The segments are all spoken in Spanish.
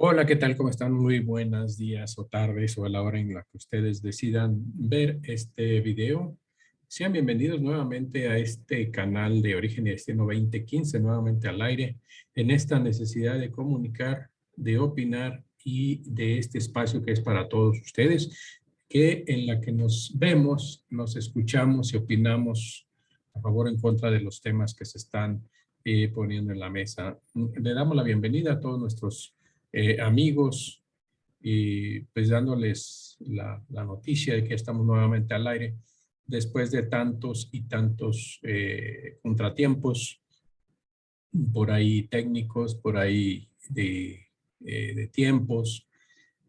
Hola, ¿qué tal? ¿Cómo están? Muy buenos días o tardes o a la hora en la que ustedes decidan ver este video. Sean bienvenidos nuevamente a este canal de Origen y Destino 2015, nuevamente al aire, en esta necesidad de comunicar, de opinar y de este espacio que es para todos ustedes, que en la que nos vemos, nos escuchamos y opinamos a favor o en contra de los temas que se están poniendo en la mesa. Le damos la bienvenida a todos nuestros amigos y pues dándoles la noticia de que estamos nuevamente al aire después de tantos y tantos contratiempos por ahí técnicos, por ahí de tiempos,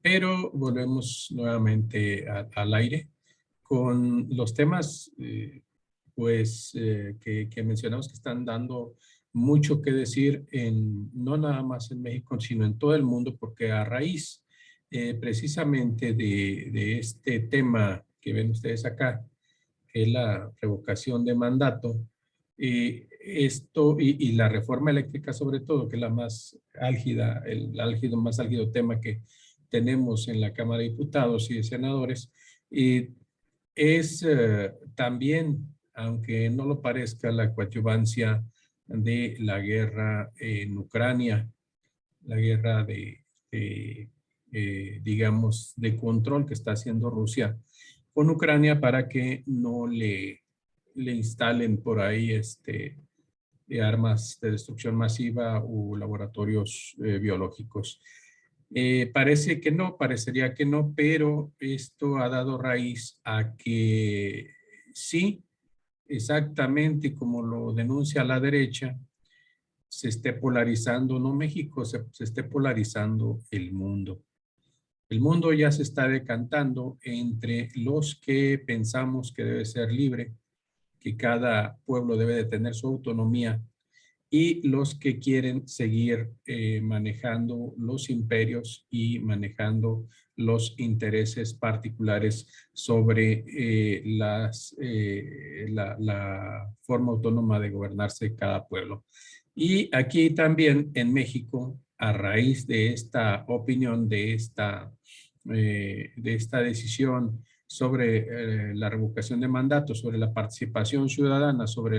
pero volvemos nuevamente al aire con los temas que mencionamos que están dando mucho que decir no nada más en México, sino en todo el mundo, porque a raíz precisamente de este tema que ven ustedes acá, que es la revocación de mandato, y la reforma eléctrica sobre todo, que es la más álgida, más álgido tema que tenemos en la Cámara de Diputados y de Senadores, y es también, aunque no lo parezca, la coadyuvancia de la guerra en Ucrania, la guerra digamos, de control que está haciendo Rusia con Ucrania para que no le instalen por ahí armas de destrucción masiva o laboratorios biológicos. Parece que no, parecería que no, pero esto ha dado raíz a que sí, exactamente como lo denuncia la derecha, se esté polarizando, no México, se esté polarizando el mundo. El mundo ya se está decantando entre los que pensamos que debe ser libre, que cada pueblo debe de tener su autonomía, y los que quieren seguir manejando los imperios y manejando los intereses particulares sobre la forma autónoma de gobernarse cada pueblo. Y aquí también en México, a raíz de esta opinión, de esta decisión sobre la revocación de mandato, sobre la participación ciudadana, sobre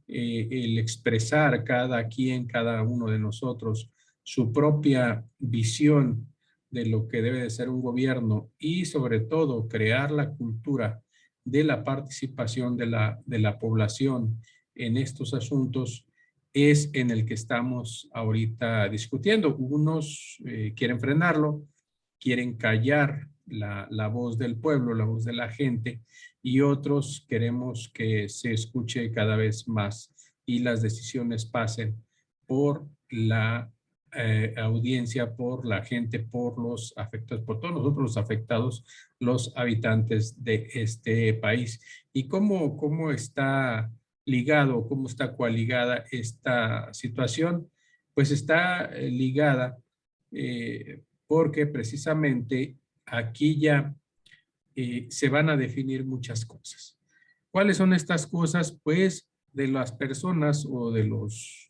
el expresar cada quien, cada uno de nosotros, su propia visión de lo que debe de ser un gobierno y sobre todo crear la cultura de la participación de la población en estos asuntos es en el que estamos ahorita discutiendo. Unos quieren frenarlo, quieren callar la voz del pueblo, la voz de la gente, y otros queremos que se escuche cada vez más y las decisiones pasen por la audiencia, por la gente, por los afectados, por todos nosotros los afectados, los habitantes de este país. ¿Y cómo está ligado, cómo está coaligada esta situación? Pues está ligada porque precisamente aquí ya se van a definir muchas cosas. ¿Cuáles son estas cosas? Pues de las personas o de los,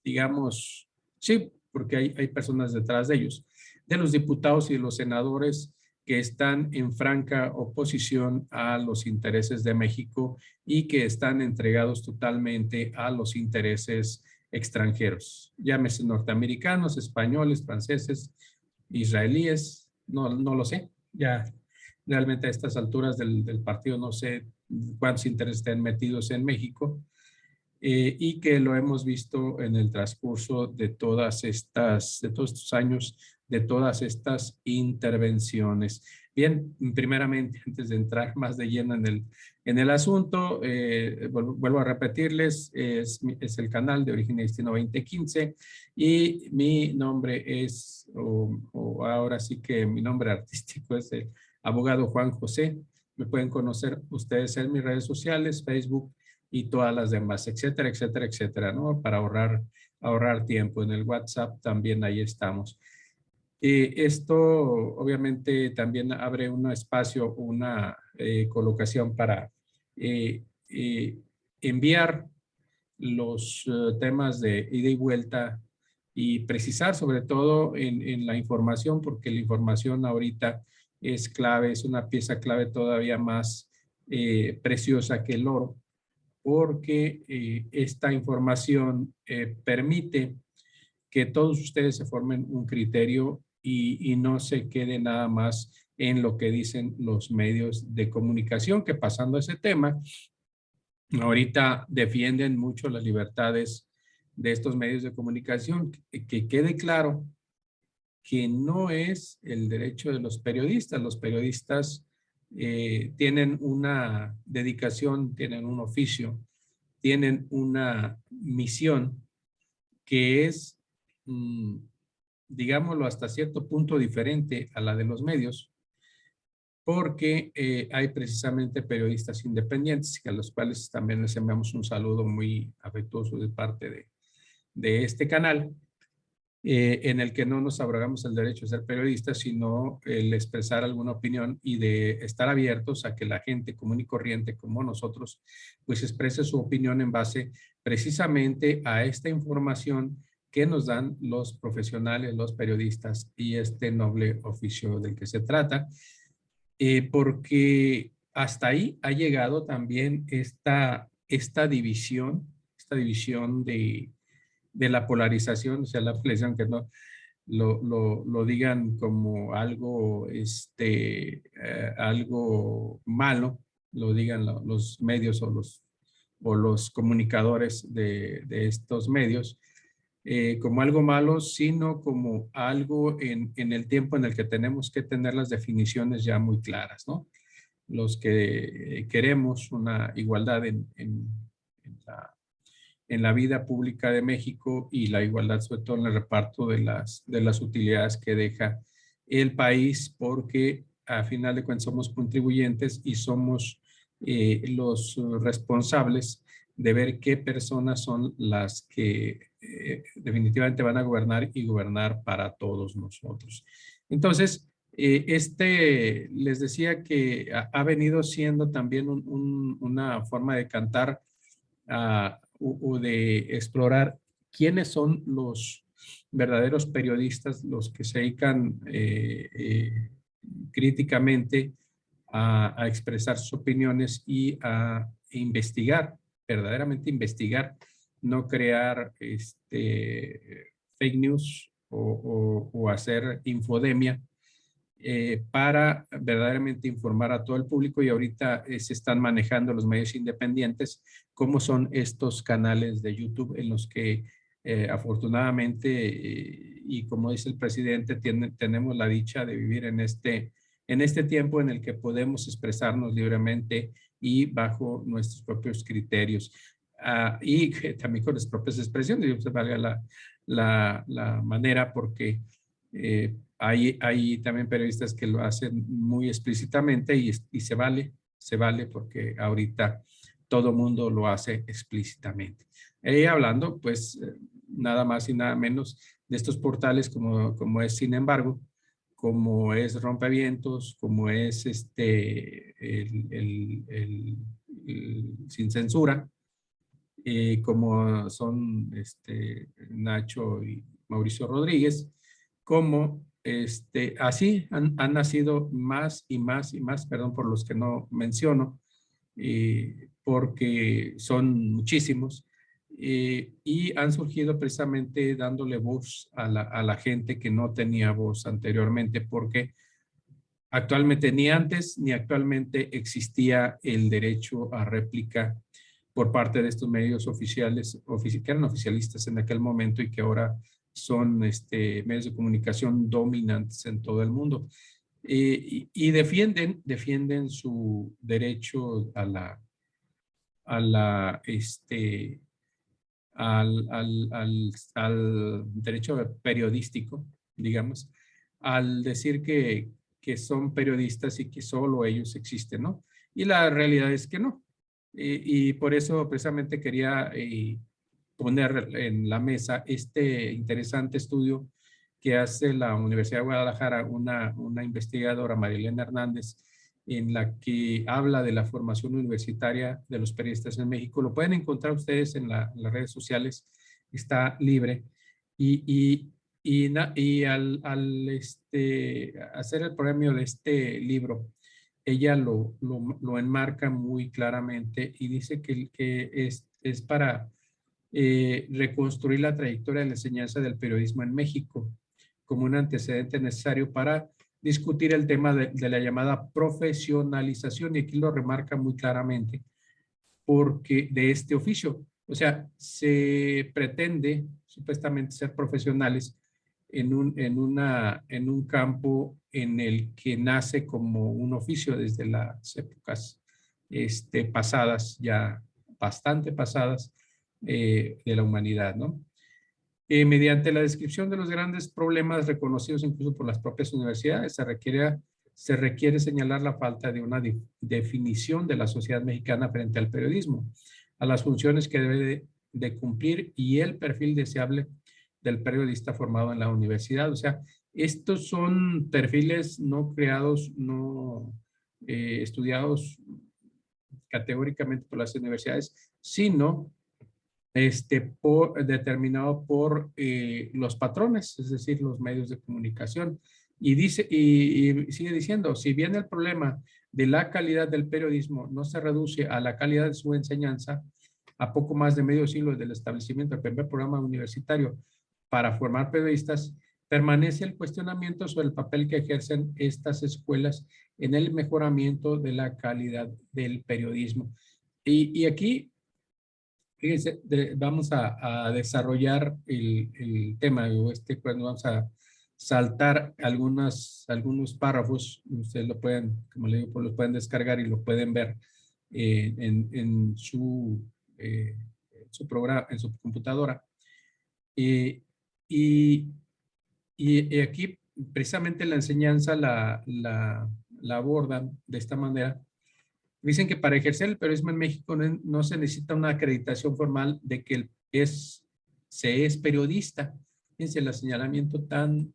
digamos, sí, porque hay personas detrás de ellos, de los diputados y de los senadores que están en franca oposición a los intereses de México y que están entregados totalmente a los intereses extranjeros, llámese norteamericanos, españoles, franceses, israelíes, no lo sé, ya realmente a estas alturas del partido no sé cuántos intereses estén metidos en México, y que lo hemos visto en el transcurso de todos estos años, de todas estas intervenciones. Bien, primeramente, antes de entrar más de lleno en el asunto, vuelvo a repetirles, es el canal de Origen y Destino 2015 y mi nombre es, o ahora sí que mi nombre artístico es el abogado Juan José. Me pueden conocer ustedes en mis redes sociales, Facebook y todas las demás, etcétera, etcétera, etcétera, ¿no? Para ahorrar tiempo. En el WhatsApp también ahí estamos. Esto obviamente también abre un espacio, una colocación para eh, eh, enviar los temas de ida y vuelta y precisar sobre todo en la información, porque la información ahorita es clave, es una pieza clave todavía más preciosa que el oro, porque esta información permite que todos ustedes se formen un criterio y no se quede nada más en lo que dicen los medios de comunicación, que pasando a ese tema, ahorita defienden mucho las libertades de estos medios de comunicación. Que quede claro que no es el derecho de los periodistas. Los periodistas tienen una dedicación, tienen un oficio, tienen una misión que es, digámoslo, hasta cierto punto diferente a la de los medios, porque hay precisamente periodistas independientes, a los cuales también les enviamos un saludo muy afectuoso de parte de este canal, en el que no nos abrogamos el derecho a ser periodistas, sino el expresar alguna opinión y de estar abiertos a que la gente común y corriente como nosotros, pues exprese su opinión en base precisamente a esta información que nos dan los profesionales, los periodistas y este noble oficio del que se trata, porque hasta ahí ha llegado también esta división de la polarización, o sea, la polarización que no lo digan como algo, algo malo, lo digan los medios o los comunicadores de estos medios, como algo malo, sino como algo en el tiempo en el que tenemos que tener las definiciones ya muy claras, ¿no? Los que queremos una igualdad en la vida pública de México y la igualdad sobre todo en el reparto de las utilidades que deja el país, porque a final de cuentas somos contribuyentes y somos los responsables de ver qué personas son las que definitivamente van a gobernar y gobernar para todos nosotros. Entonces, les decía que ha venido siendo también una forma de cantar o de explorar quiénes son los verdaderos periodistas, los que se dedican críticamente a expresar sus opiniones y a investigar, verdaderamente investigar, no crear fake news o hacer infodemia, para verdaderamente informar a todo el público. Y ahorita se están manejando los medios independientes, como son estos canales de YouTube en los que afortunadamente, y como dice el presidente, tenemos la dicha de vivir en este tiempo en el que podemos expresarnos libremente y bajo nuestros propios criterios. Y también con las propias expresiones, y se valga la manera, porque hay también periodistas que lo hacen muy explícitamente y se vale porque ahorita todo mundo lo hace explícitamente. Hablando pues nada más y nada menos de estos portales como es Sin Embargo, como es Rompevientos, como es Sin Censura, como son Nacho y Mauricio Rodríguez, como así han nacido más y más y más, perdón por los que no menciono, porque son muchísimos, y han surgido precisamente dándole voz a la gente que no tenía voz anteriormente, porque actualmente ni antes ni actualmente existía el derecho a réplica por parte de estos medios oficiales, que eran oficialistas en aquel momento y que ahora son medios de comunicación dominantes en todo el mundo. Y defienden su derecho al derecho periodístico, digamos, al decir que son periodistas y que solo ellos existen, ¿no? Y la realidad es que no. Y por eso precisamente quería poner en la mesa este interesante estudio que hace la Universidad de Guadalajara, una investigadora, Marilena Hernández, en la que habla de la formación universitaria de los periodistas en México. Lo pueden encontrar ustedes en las redes sociales, está libre. Y, y, y hacer el premio de este libro, ella lo enmarca muy claramente y dice que es para reconstruir la trayectoria de la enseñanza del periodismo en México como un antecedente necesario para discutir el tema de la llamada profesionalización, y aquí lo remarca muy claramente, porque de este oficio, o sea, se pretende supuestamente ser profesionales en un campo en el que nace como un oficio desde las épocas pasadas, ya bastante pasadas, de la humanidad, ¿no? Mediante la descripción de los grandes problemas reconocidos incluso por las propias universidades, se requiere señalar la falta de una definición de la sociedad mexicana frente al periodismo, a las funciones que debe de cumplir y el perfil deseable del periodista formado en la universidad. O sea, estos son perfiles no creados, no estudiados categóricamente por las universidades, sino determinado por los patrones, es decir, los medios de comunicación. Y dice, y sigue diciendo, si bien el problema de la calidad del periodismo no se reduce a la calidad de su enseñanza, a poco más de medio siglo del establecimiento del primer programa universitario para formar periodistas, permanece el cuestionamiento sobre el papel que ejercen estas escuelas en el mejoramiento de la calidad del periodismo. Y aquí fíjense, vamos a desarrollar el tema, cuando vamos a saltar algunos párrafos, ustedes lo pueden, como le digo, pues lo pueden descargar y lo pueden ver en su programa, en su computadora. Eh, y, y aquí precisamente la enseñanza la abordan de esta manera. Dicen que para ejercer el periodismo en México no se necesita una acreditación formal de que se es periodista. Fíjense el señalamiento tan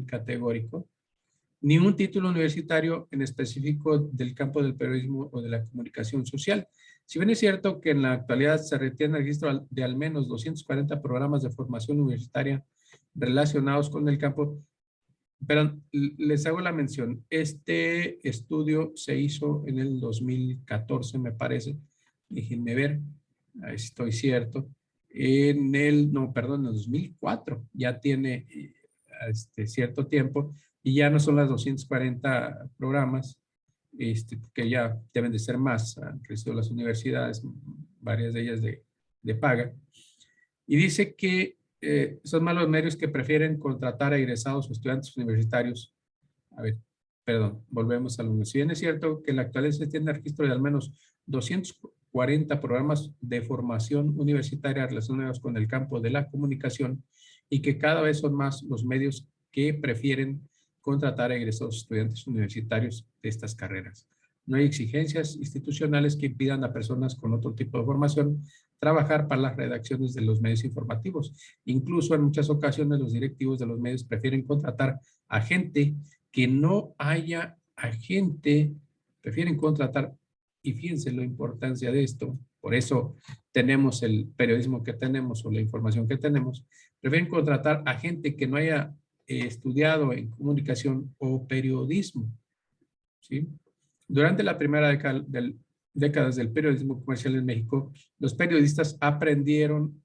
categórico. Ni un título universitario en específico del campo del periodismo o de la comunicación social. Si bien es cierto que en la actualidad se retiene el registro de al menos 240 programas de formación universitaria relacionados con el campo, pero les hago la mención. Este estudio se hizo en el 2014, me parece. Déjenme ver, estoy cierto. No, perdón, en el 2004. Ya tiene cierto tiempo y ya no son las 240 programas, que ya deben de ser más. Han crecido las universidades, varias de ellas de paga. Y dice que son malos medios que prefieren contratar a egresados o estudiantes universitarios. A ver, perdón, volvemos a lo mismo. Si bien es cierto que en la actualidad se tiene registro de al menos 240 programas de formación universitaria relacionados con el campo de la comunicación y que cada vez son más los medios que prefieren contratar a egresados estudiantes universitarios de estas carreras. No hay exigencias institucionales que impidan a personas con otro tipo de formación trabajar para las redacciones de los medios informativos. Incluso en muchas ocasiones los directivos de los medios prefieren contratar a gente que no haya agente, prefieren contratar, y fíjense la importancia de esto, por eso tenemos el periodismo que tenemos o la información que tenemos, prefieren contratar a gente que no haya estudiado en comunicación o periodismo, ¿sí? Durante la primera décadas del periodismo comercial en México, los periodistas aprendieron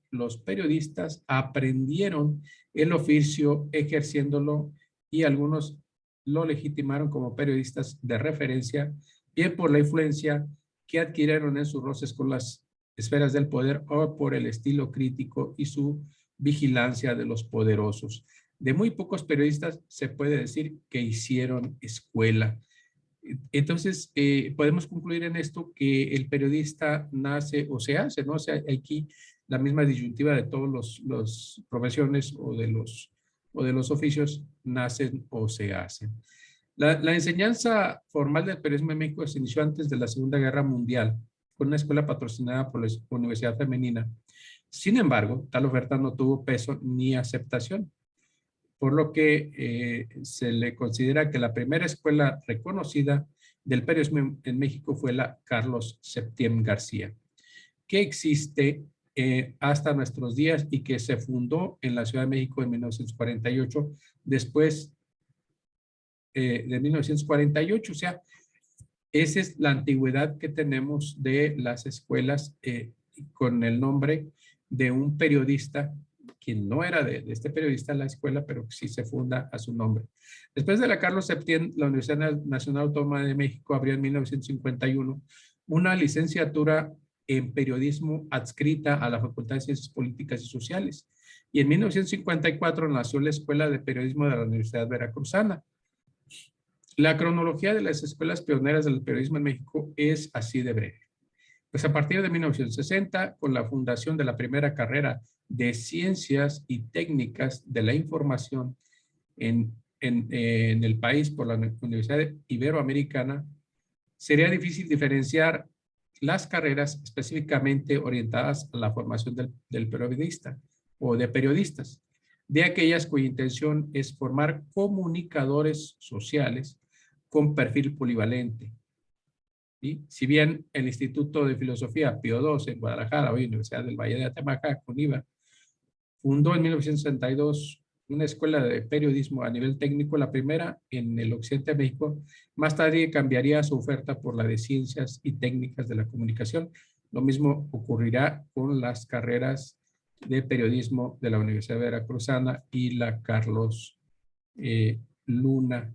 el oficio ejerciéndolo y algunos lo legitimaron como periodistas de referencia, bien por la influencia que adquirieron en sus roces con las esferas del poder o por el estilo crítico y su vigilancia de los poderosos. De muy pocos periodistas se puede decir que hicieron escuela. Entonces, podemos concluir en esto que el periodista nace o se hace, ¿no? O sea, aquí la misma disyuntiva de todos los profesiones o de los oficios nacen o se hacen. La enseñanza formal del periodismo en México se inició antes de la Segunda Guerra Mundial, con una escuela patrocinada por la Universidad Femenina. Sin embargo, tal oferta no tuvo peso ni aceptación, por lo que se le considera que la primera escuela reconocida del periodismo en México fue la Carlos Septién García, que existe hasta nuestros días y que se fundó en la Ciudad de México en 1948, después de 1948. O sea, esa es la antigüedad que tenemos de las escuelas con el nombre de un periodista, quien no era de este periodista en la escuela, pero sí se funda a su nombre. Después de la Carlos Septién, la Universidad Nacional Autónoma de México abrió en 1951 una licenciatura en periodismo adscrita a la Facultad de Ciencias Políticas y Sociales. Y en 1954 nació la Escuela de Periodismo de la Universidad Veracruzana. La cronología de las escuelas pioneras del periodismo en México es así de breve. Pues a partir de 1960, con la fundación de la primera carrera de Ciencias y Técnicas de la Información en el país por la Universidad Iberoamericana, sería difícil diferenciar las carreras específicamente orientadas a la formación del periodista o de periodistas, de aquellas cuya intención es formar comunicadores sociales con perfil polivalente. ¿Sí? Si bien el Instituto de Filosofía Pío XII en Guadalajara, hoy Universidad del Valle de Atemajac, UNIVA, fundó en 1962 una escuela de periodismo a nivel técnico, la primera en el occidente de México. Más tarde cambiaría su oferta por la de Ciencias y Técnicas de la Comunicación. Lo mismo ocurrirá con las carreras de periodismo de la Universidad Veracruzana y la Carlos Luna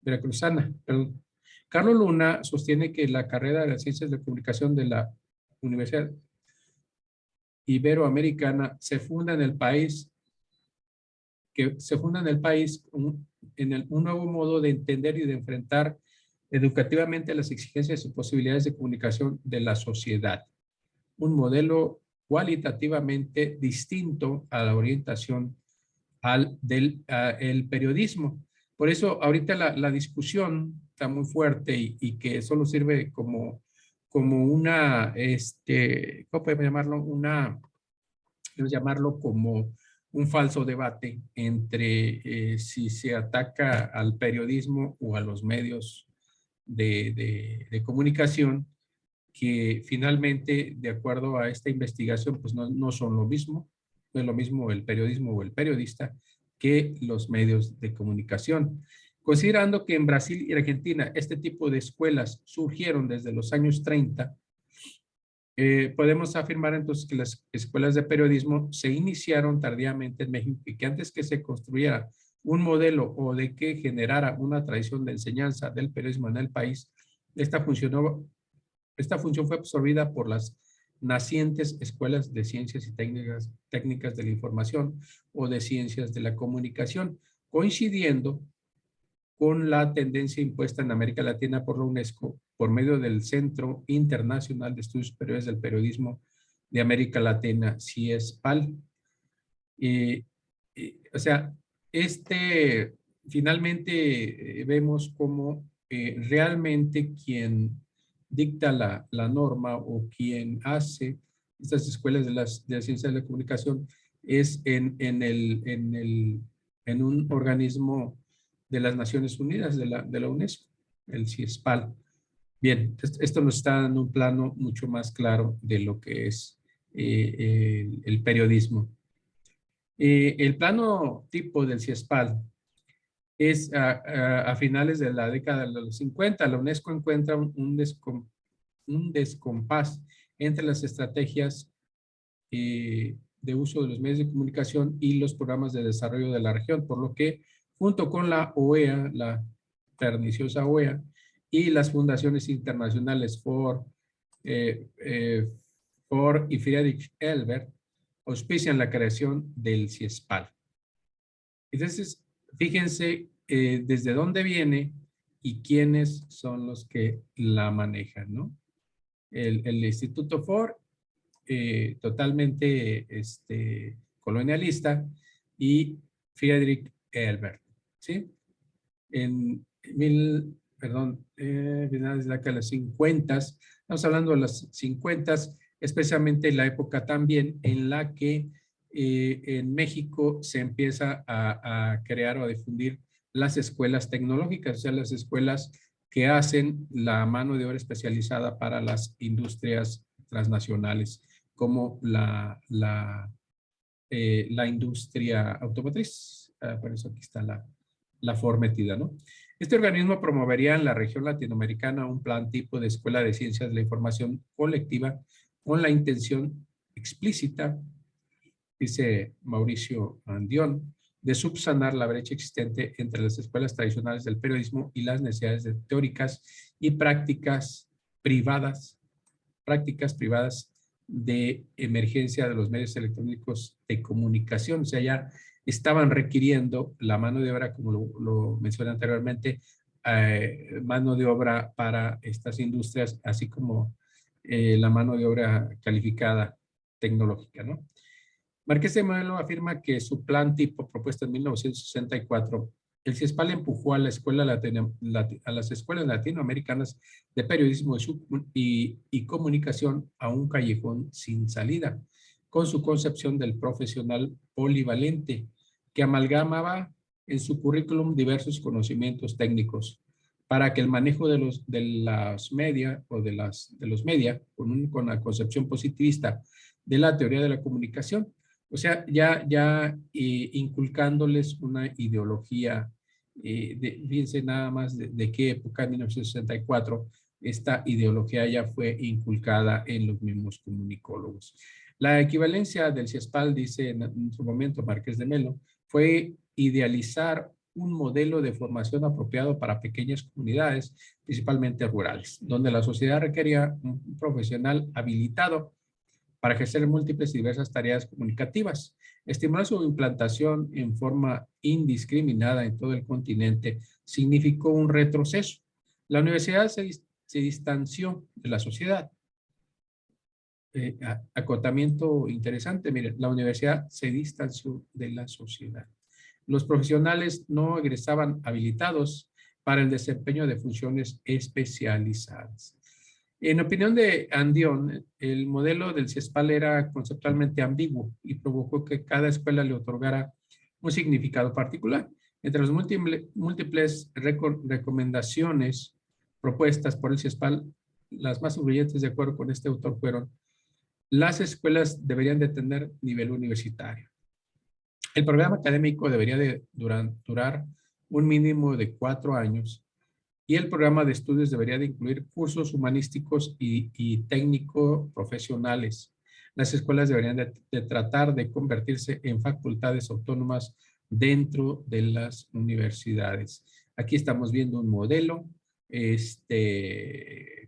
Veracruzana, perdón. Carlos Luna sostiene que la carrera de las Ciencias de la Comunicación de la Universidad Iberoamericana se funda en el país, un nuevo modo de entender y de enfrentar educativamente las exigencias y posibilidades de comunicación de la sociedad. Un modelo cualitativamente distinto a la orientación el periodismo. Por eso ahorita la discusión está muy fuerte y que solo sirve como una, ¿cómo podemos llamarlo? Podemos llamarlo como un falso debate entre si se ataca al periodismo o a los medios de comunicación, que finalmente, de acuerdo a esta investigación, pues no son lo mismo. No es lo mismo el periodismo o el periodista que los medios de comunicación. Considerando que en Brasil y Argentina este tipo de escuelas surgieron desde los años 30, podemos afirmar entonces que las escuelas de periodismo se iniciaron tardíamente en México y que antes que se construyera un modelo o de que generara una tradición de enseñanza del periodismo en el país, esta función fue absorbida por las nacientes escuelas de ciencias y técnicas de la información o de ciencias de la comunicación, coincidiendo con la tendencia impuesta en América Latina por la UNESCO por medio del Centro Internacional de Estudios Superiores del Periodismo de América Latina, CIESPAL. O sea, finalmente vemos cómo realmente quien dicta la norma o quien hace estas escuelas de las ciencias de la comunicación es en un organismo de las Naciones Unidas, de la UNESCO, el CIESPAL. Bien, esto nos está dando un plano mucho más claro de lo que es el periodismo. El plano tipo del CIESPAL es a finales de la década de los 50. La UNESCO encuentra un descompás entre las estrategias de uso de los medios de comunicación y los programas de desarrollo de la región, por lo que junto con la OEA, la perniciosa OEA, y las fundaciones internacionales Ford y Friedrich Ebert auspician la creación del CIESPAL. Entonces, fíjense desde dónde viene y quiénes son los que la manejan, ¿no? El Instituto Ford, totalmente colonialista, y Friedrich Ebert, ¿sí? En finales de la década de los 50, estamos hablando de los 50, especialmente en la época también en la que en México se empieza a crear o a difundir las escuelas tecnológicas, o sea, las escuelas que hacen la mano de obra especializada para las industrias transnacionales como la industria automotriz. Por eso aquí está la formetida, ¿no? Este organismo promovería en la región latinoamericana un plan tipo de escuela de ciencias de la información colectiva con la intención explícita, dice Mauricio Andión, de subsanar la brecha existente entre las escuelas tradicionales del periodismo y las necesidades teóricas y prácticas privadas de emergencia de los medios electrónicos de comunicación. O sea, ya estaban requiriendo la mano de obra, como lo mencioné anteriormente, mano de obra para estas industrias, así como la mano de obra calificada tecnológica, ¿no? Marqués de Modelo afirma que su plan tipo propuesto en 1964, el CIESPAL empujó a las escuelas latinoamericanas de periodismo y comunicación a un callejón sin salida, con su concepción del profesional polivalente, que amalgamaba en su currículum diversos conocimientos técnicos para que el manejo de los media o de los media, con la concepción positivista de la teoría de la comunicación. O sea, ya inculcándoles una ideología, fíjense nada más de qué época, en 1964, esta ideología ya fue inculcada en los mismos comunicólogos. La equivalencia del CIESPAL, dice en su momento Marqués de Melo, fue idealizar un modelo de formación apropiado para pequeñas comunidades, principalmente rurales, donde la sociedad requería un profesional habilitado para ejercer múltiples y diversas tareas comunicativas. Estimular su implantación en forma indiscriminada en todo el continente significó un retroceso. La universidad se distanció de la sociedad. Acotamiento interesante, miren, la universidad se distanció de la sociedad. Los profesionales no egresaban habilitados para el desempeño de funciones especializadas. En opinión de Andión, el modelo del CIESPAL era conceptualmente ambiguo y provocó que cada escuela le otorgara un significado particular. Entre las múltiples recomendaciones propuestas por el CIESPAL, las más influyentes de acuerdo con este autor fueron: las escuelas deberían de tener nivel universitario. El programa académico debería de durar un mínimo de 4 años y el programa de estudios debería de incluir cursos humanísticos y técnico-profesionales. Las escuelas deberían de tratar de convertirse en facultades autónomas dentro de las universidades. Aquí estamos viendo un modelo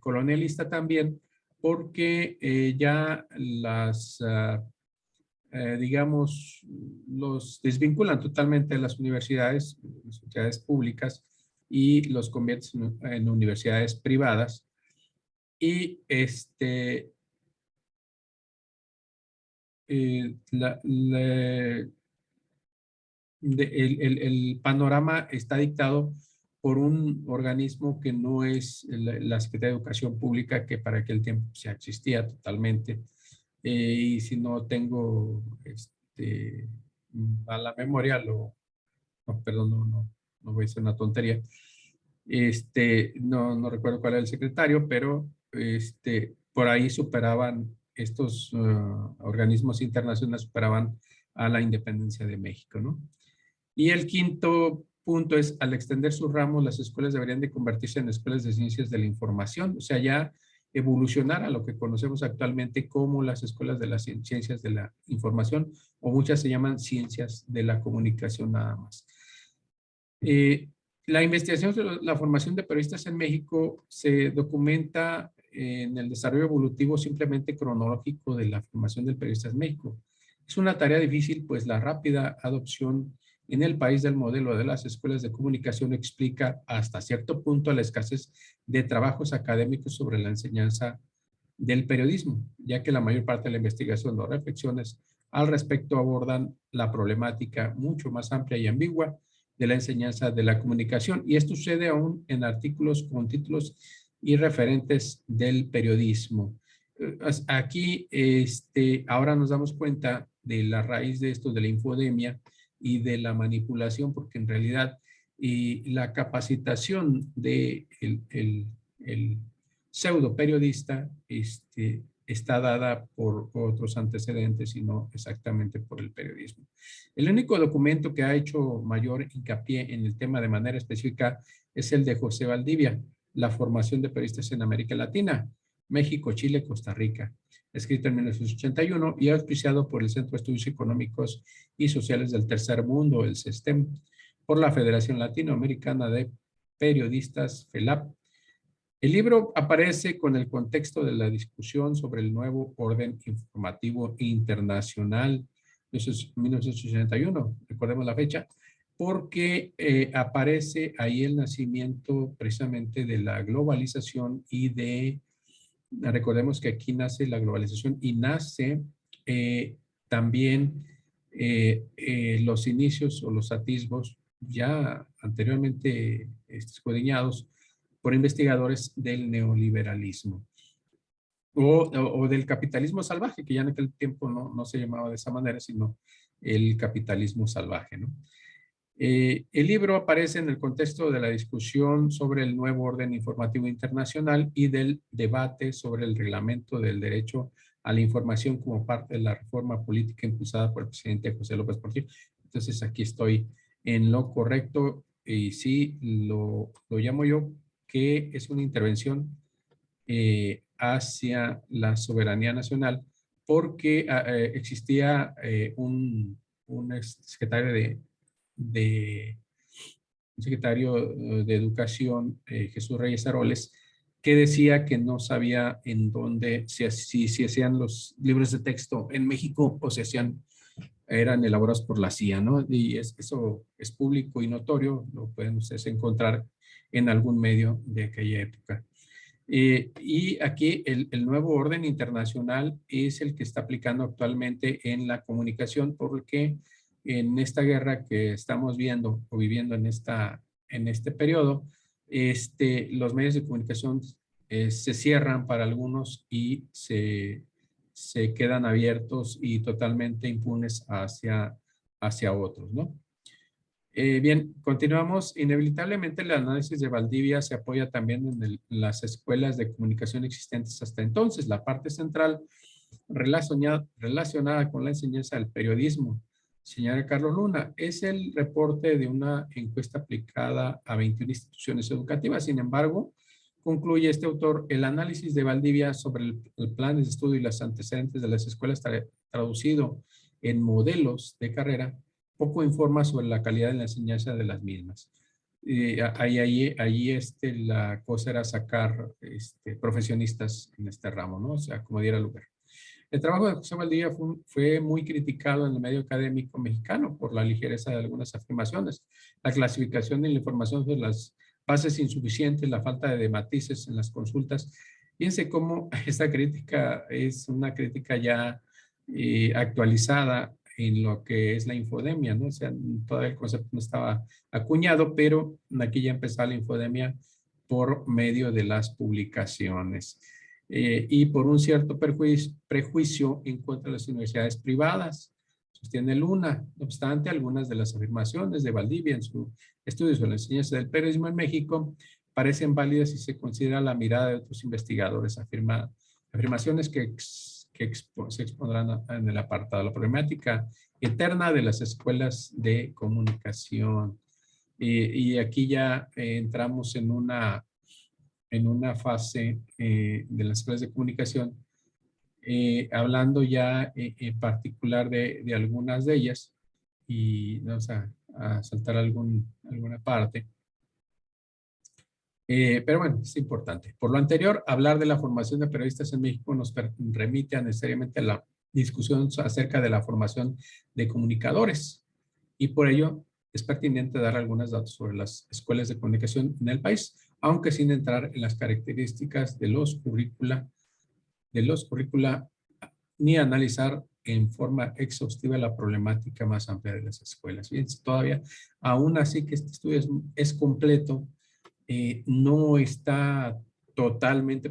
colonialista también, porque ya digamos, los desvinculan totalmente de las universidades públicas y los convierten en universidades privadas. Y el panorama está dictado por un organismo que no es la Secretaría de Educación Pública, que para aquel tiempo ya existía totalmente. Y si no tengo a la memoria, no, perdón, no voy a hacer una tontería. No recuerdo cuál era el secretario, pero por ahí superaban estos organismos internacionales, superaban a la independencia de México, ¿no? Y el quinto punto es: al extender sus ramos, las escuelas deberían de convertirse en escuelas de ciencias de la información, o sea, ya evolucionar a lo que conocemos actualmente como las escuelas de las ciencias de la información, o muchas se llaman ciencias de la comunicación nada más. La investigación sobre la formación de periodistas en México se documenta en el desarrollo evolutivo simplemente cronológico de la formación del periodista en México. Es una tarea difícil, pues la rápida adopción en el país del modelo de las escuelas de comunicación explica hasta cierto punto la escasez de trabajos académicos sobre la enseñanza del periodismo, ya que la mayor parte de la investigación o reflexiones al respecto abordan la problemática mucho más amplia y ambigua de la enseñanza de la comunicación. Y esto sucede aún en artículos con títulos y referentes del periodismo. Aquí, ahora nos damos cuenta de la raíz de esto, de la infodemia y de la manipulación, porque en realidad la capacitación de el pseudo periodista está dada por otros antecedentes y no exactamente por el periodismo. El único documento que ha hecho mayor hincapié en el tema de manera específica es el de José Valdivia, la formación de periodistas en América Latina, México, Chile, Costa Rica, escrito en 1981 y auspiciado por el Centro de Estudios Económicos y Sociales del Tercer Mundo, el CESTEM, por la Federación Latinoamericana de Periodistas, FELAP. El libro aparece con el contexto de la discusión sobre el nuevo orden informativo internacional, eso es 1981, recordemos la fecha, porque aparece ahí el nacimiento precisamente de la globalización y recordemos que aquí nace la globalización y nace también los inicios o los atisbos ya anteriormente escudriñados por investigadores del neoliberalismo o del capitalismo salvaje, que ya en aquel tiempo no se llamaba de esa manera, sino el capitalismo salvaje, ¿no? El libro aparece en el contexto de la discusión sobre el nuevo orden informativo internacional y del debate sobre el reglamento del derecho a la información como parte de la reforma política impulsada por el presidente José López Portillo. Entonces aquí estoy en lo correcto y sí lo llamo yo que es una intervención hacia la soberanía nacional porque existía un secretario de de Educación, Jesús Reyes Aroles, que decía que no sabía en dónde, si hacían los libros de texto en México o si eran elaborados por la CIA, ¿no? Y eso es público y notorio, lo pueden ustedes encontrar en algún medio de aquella época. Y aquí el nuevo orden internacional es el que está aplicando actualmente en la comunicación porque en esta guerra que estamos viendo o viviendo en este periodo, los medios de comunicación se cierran para algunos y se quedan abiertos y totalmente impunes hacia otros, ¿no? Bien, continuamos. Inevitablemente el análisis de Valdivia se apoya también en las escuelas de comunicación existentes hasta entonces. La parte central relacionada con la enseñanza del periodismo, señora Carlos Luna, es el reporte de una encuesta aplicada a 21 instituciones educativas. Sin embargo, concluye este autor, el análisis de Valdivia sobre el plan de estudio y los antecedentes de las escuelas traducido en modelos de carrera poco informa sobre la calidad de la enseñanza de las mismas. Ahí la cosa era sacar profesionistas en este ramo, ¿no? O sea, como diera lugar. El trabajo de José Valdivia fue muy criticado en el medio académico mexicano por la ligereza de algunas afirmaciones, la clasificación de la información sobre las bases insuficientes, la falta de matices en las consultas. Fíjense cómo esta crítica es una crítica ya actualizada en lo que es la infodemia, ¿no? O sea, todavía el concepto no estaba acuñado, pero aquí ya empezó la infodemia por medio de las publicaciones. Y por un cierto prejuicio en contra de las universidades privadas, sostiene Luna. No obstante, algunas de las afirmaciones de Valdivia en su estudio sobre la enseñanza del periodismo en México parecen válidas si se considera la mirada de otros investigadores. Afirmaciones que se expondrán en el apartado. La problemática eterna de las escuelas de comunicación. Y aquí ya entramos en una fase de las escuelas de comunicación, hablando ya en particular de algunas de ellas, y vamos a saltar alguna parte. Pero bueno, es importante. Por lo anterior, hablar de la formación de periodistas en México nos remite necesariamente a la discusión acerca de la formación de comunicadores. Y por ello es pertinente dar algunos datos sobre las escuelas de comunicación en el país, aunque sin entrar en las características de los currícula ni analizar en forma exhaustiva la problemática más amplia de las escuelas. Fíjense, todavía, aún así que este estudio es completo, no está totalmente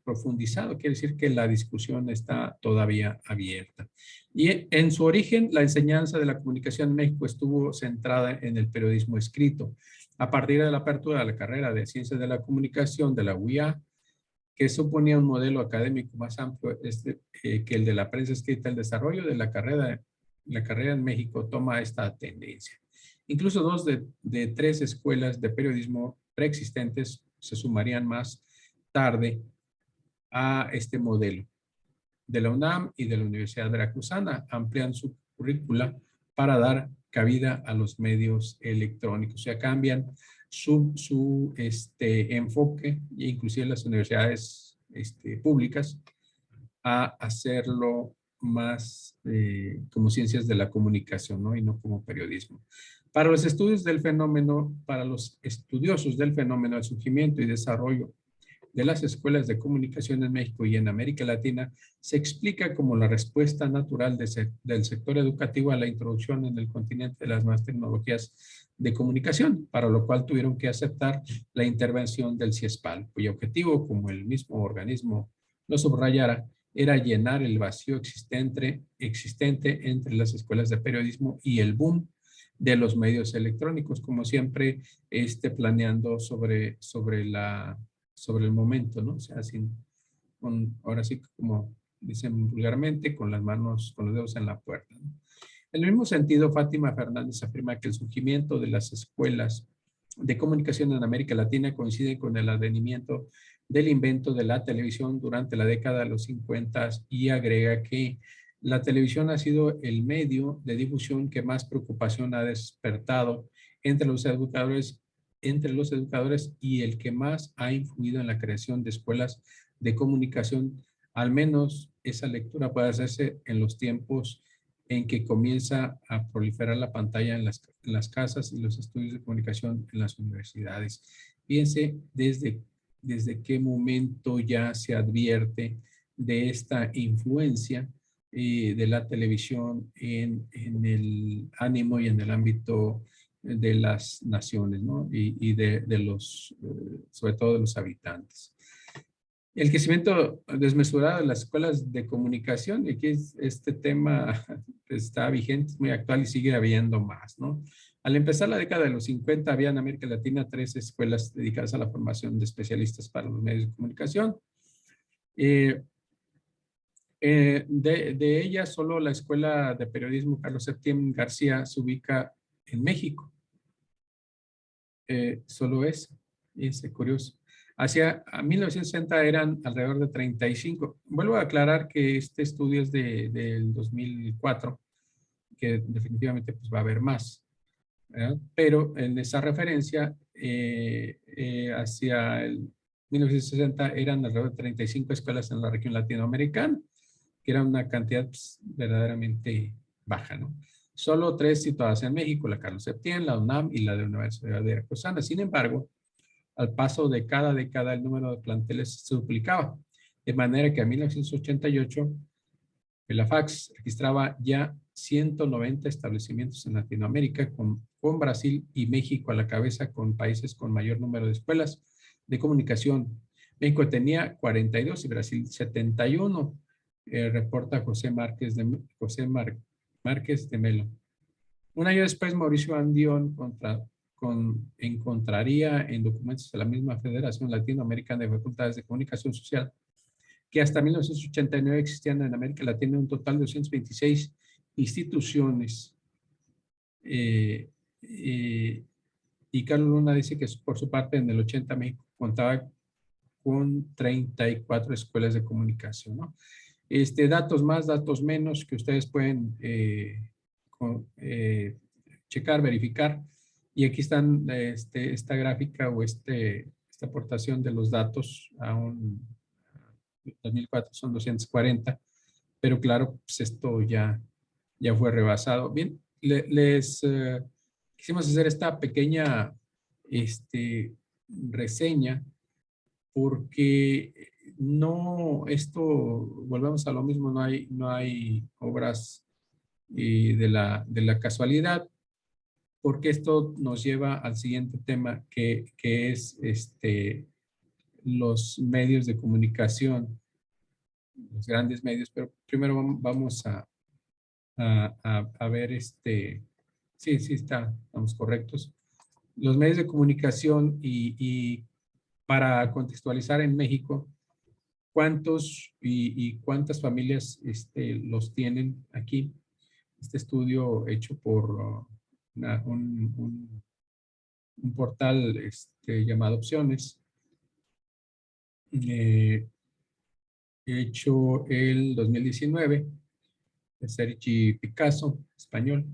profundizado, quiere decir que la discusión está todavía abierta. Y en su origen, la enseñanza de la comunicación en México estuvo centrada en el periodismo escrito. A partir de la apertura de la carrera de Ciencias de la Comunicación de la UIA, que suponía un modelo académico más amplio que el de la prensa escrita. El desarrollo de la carrera en México toma esta tendencia. Incluso dos de tres escuelas de periodismo preexistentes se sumarían más tarde a este modelo de la UNAM y de la Universidad Veracruzana, amplian su currícula para dar cabida a los medios electrónicos. O sea, cambian su enfoque, inclusive las universidades públicas, a hacerlo más como ciencias de la comunicación, ¿no? Y no como periodismo. Para los estudios del fenómeno, para los estudiosos del fenómeno, el surgimiento y desarrollo de las escuelas de comunicación en México y en América Latina se explica como la respuesta natural del sector educativo a la introducción en el continente de las nuevas tecnologías de comunicación, para lo cual tuvieron que aceptar la intervención del CIESPAL, cuyo objetivo, como el mismo organismo lo subrayara, era llenar el vacío existente entre las escuelas de periodismo y el boom de los medios electrónicos, como siempre planeando sobre el momento, ¿no? O sea, ahora sí, como dicen vulgarmente, con los dedos en la puerta, ¿no? En el mismo sentido, Fátima Fernández afirma que el surgimiento de las escuelas de comunicación en América Latina coincide con el advenimiento del invento de la televisión durante la década de los 50 y agrega que la televisión ha sido el medio de difusión que más preocupación ha despertado entre los educadores y el que más ha influido en la creación de escuelas de comunicación. Al menos esa lectura puede hacerse en los tiempos en que comienza a proliferar la pantalla en las casas y los estudios de comunicación en las universidades. Fíjense desde qué momento ya se advierte de esta influencia de la televisión en el ánimo y en el ámbito de las naciones, ¿no? Y de los, sobre todo de los habitantes. El crecimiento desmesurado de las escuelas de comunicación, y aquí este tema está vigente, es muy actual y sigue habiendo más, ¿no? Al empezar la década de los 50, había en América Latina 3 escuelas dedicadas a la formación de especialistas para los medios de comunicación. De ellas, solo la Escuela de Periodismo Carlos Septién García se ubica en México. Solo es curioso. Hacia 1960 eran alrededor de 35. Vuelvo a aclarar que este estudio es del 2004, que definitivamente pues, va a haber más, ¿verdad? Pero en esa referencia, hacia el 1960 eran alrededor de 35 escuelas en la región latinoamericana, que era una cantidad pues, verdaderamente baja, ¿no? Solo 3 situadas en México, la Carlos Septién, la UNAM y la de la Universidad Veracruzana. Sin embargo, al paso de cada década el número de planteles se duplicaba, de manera que en 1988 la FACS registraba ya 190 establecimientos en Latinoamérica, con Brasil y México a la cabeza, con países con mayor número de escuelas de comunicación. México tenía 42 y Brasil 71, reporta Márquez de Melo. Un año después, Mauricio Andión encontraría en documentos de la misma Federación Latinoamericana de Facultades de Comunicación Social que hasta 1989 existían en América Latina un total de 226 instituciones. Y Carlos Luna dice que por su parte en el 80 México contaba con 34 escuelas de comunicación, ¿no? Datos más, datos menos que ustedes pueden checar, verificar. Y aquí están esta gráfica o esta aportación de los datos a 2004 son 240, pero claro, pues esto ya fue rebasado. Bien, les quisimos hacer esta pequeña reseña porque volvemos a lo mismo, no hay obras de la casualidad, porque esto nos lleva al siguiente tema que es los medios de comunicación, los grandes medios, pero primero vamos a ver sí, estamos correctos. Los medios de comunicación y para contextualizar en México, ¿Cuántos y cuántas familias los tienen aquí? Este estudio hecho por un portal llamado Opciones, hecho el 2019, de Sergi Picasso, español.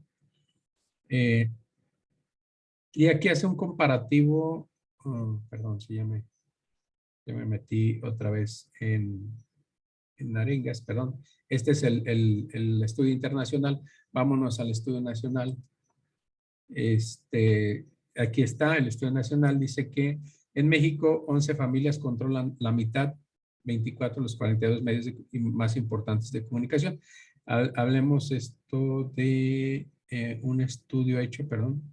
Y aquí hace un comparativo, perdón, si ya me metí otra vez en arengas, perdón. Este es el estudio internacional. Vámonos al estudio nacional. Aquí está el estudio nacional. Dice que en México 11 familias controlan la mitad, 24 de los 42 medios más importantes de comunicación. Hablemos esto de un estudio hecho, perdón,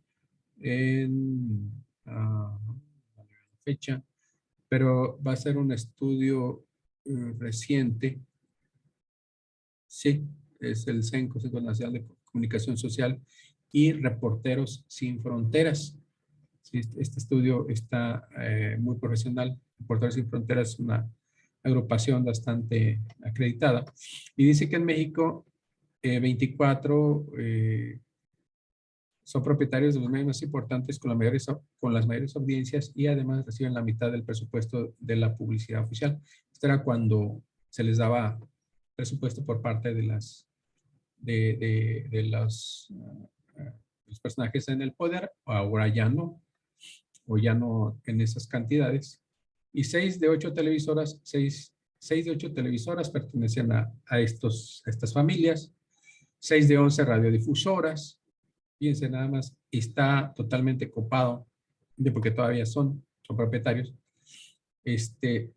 en fecha, pero va a ser un estudio reciente. Sí, es el CEN, Consejo Nacional de Comunicación Social, y Reporteros Sin Fronteras. Sí, este estudio está muy profesional. Reporteros Sin Fronteras es una agrupación bastante acreditada. Y dice que en México 24 son propietarios de los medios más importantes con las mayores audiencias y además reciben la mitad del presupuesto de la publicidad oficial. Esto era cuando se les daba presupuesto por parte de los personajes en el poder. Ahora ya no, o ya no en esas cantidades. Y 6 de 8 televisoras, 6 de 8 televisoras pertenecen a estas familias. 6 de 11 radiodifusoras. Fíjense nada más, está totalmente copado, porque todavía son propietarios. 6 de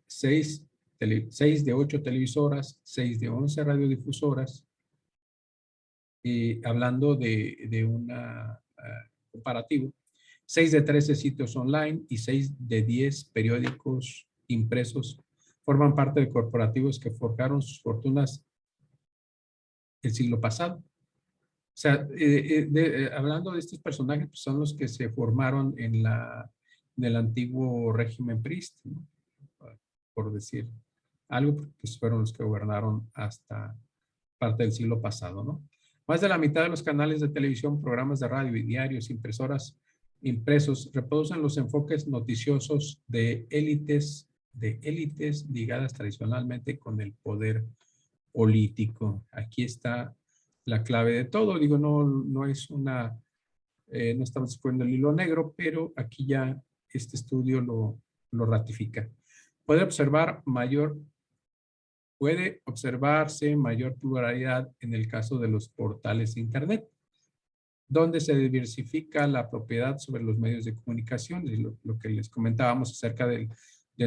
8 televisoras, 6 de 11 radiodifusoras, hablando de un comparativo. 6 de 13 sitios online y 6 de 10 periódicos impresos forman parte de corporativos que forjaron sus fortunas el siglo pasado. O sea, hablando de estos personajes, pues son los que se formaron en el antiguo régimen priista, ¿no? Por decir algo, pues fueron los que gobernaron hasta parte del siglo pasado, ¿no? Más de la mitad de los canales de televisión, programas de radio y diarios, impresos, reproducen los enfoques noticiosos de élites ligadas tradicionalmente con el poder político. Aquí está la clave de todo. Digo, no es no estamos descubriendo el hilo negro, pero aquí ya este estudio lo ratifica. Puede observarse mayor pluralidad en el caso de los portales de Internet, donde se diversifica la propiedad sobre los medios de comunicación, y lo que les comentábamos acerca de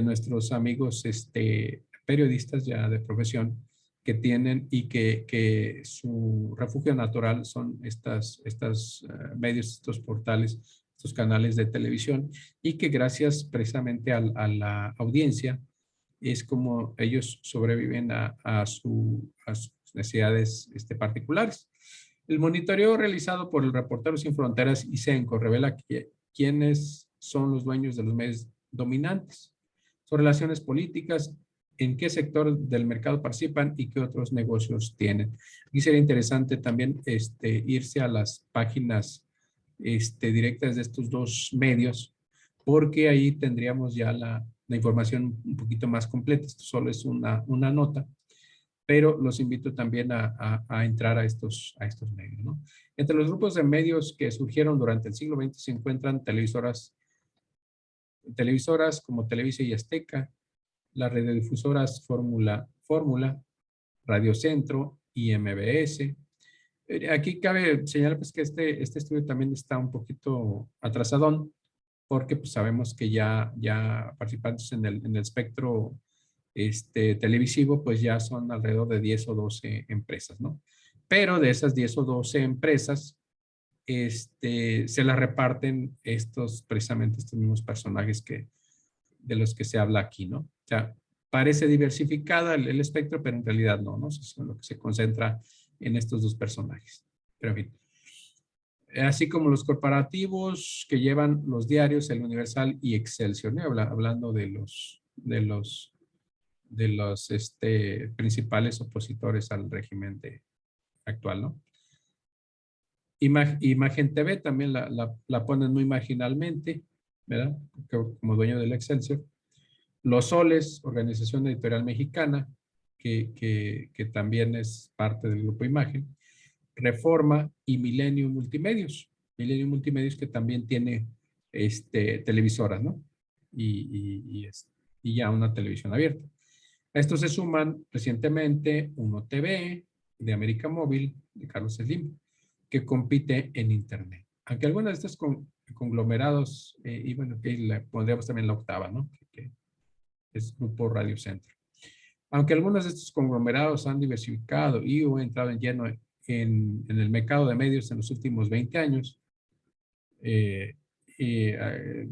nuestros amigos periodistas ya de profesión, que tienen y que su refugio natural son estos medios, estos portales, estos canales de televisión, y que gracias precisamente a la audiencia es como ellos sobreviven a sus necesidades particulares. El monitoreo realizado por el Reporteros Sin Fronteras y CENCO revela quiénes son los dueños de los medios dominantes, sus relaciones políticas, en qué sector del mercado participan y qué otros negocios tienen. Aquí sería interesante también irse a las páginas directas de estos dos medios, porque ahí tendríamos ya la información un poquito más completa. Esto solo es una nota, pero los invito también a entrar a estos medios, ¿no? Entre los grupos de medios que surgieron durante el siglo XX se encuentran televisoras como Televisa y Azteca, las radiodifusoras Fórmula, Radio Centro y MBS. Aquí cabe señalar pues, que este estudio también está un poquito atrasadón, porque pues, sabemos que ya participantes en el espectro televisivo, pues ya son alrededor de 10 o 12 empresas, ¿no? Pero de esas 10 o 12 empresas, se las reparten precisamente estos mismos personajes de los que se habla aquí, ¿no? O sea, parece diversificada el espectro, pero en realidad no, es lo que se concentra en estos dos personajes. Pero en fin. Así como los corporativos que llevan los diarios, El Universal y Excelsior, ¿no? Hablando de los de los principales opositores al régimen actual, ¿no? Imagen TV también la ponen muy marginalmente, ¿verdad? Como dueño del Excelsior. Los Soles, Organización Editorial Mexicana, que también es parte del grupo Imagen. Reforma y Milenio Multimedios. Milenio Multimedios que también tiene televisoras, ¿no? Y ya una televisión abierta. A esto se suman recientemente Uno TV, de América Móvil, de Carlos Slim, que compite en Internet. Aunque algunas de estas conglomerados, y bueno, que le pondríamos también la octava, ¿no? Que es Grupo Radio Centro. Aunque algunos de estos conglomerados han diversificado y o entrado en lleno en el mercado de medios en los últimos 20 años,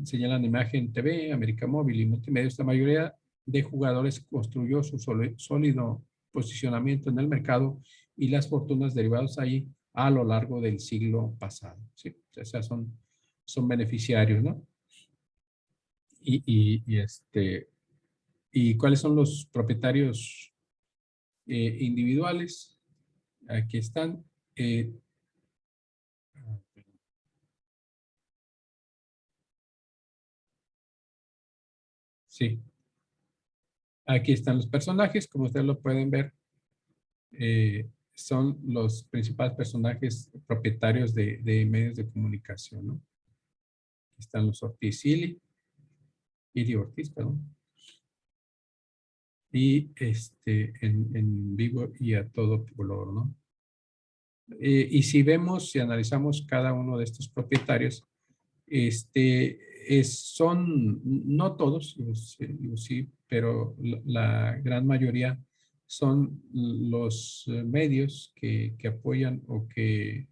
señalan Imagen TV, América Móvil y Multimedios, la mayoría de jugadores construyó su sólido posicionamiento en el mercado y las fortunas derivadas ahí a lo largo del siglo pasado. ¿Sí? O sea, son beneficiarios, ¿no? ¿Y cuáles son los propietarios individuales? Aquí están. Sí, aquí están los personajes, como ustedes lo pueden ver. Son los principales personajes propietarios de medios de comunicación, ¿no? Aquí están los Ortiz Ili Ortiz, perdón. Y en vivo y a todo color, ¿no? Y si vemos, si analizamos cada uno de estos propietarios, son, no todos, sí, pero la gran mayoría son los medios que apoyan o que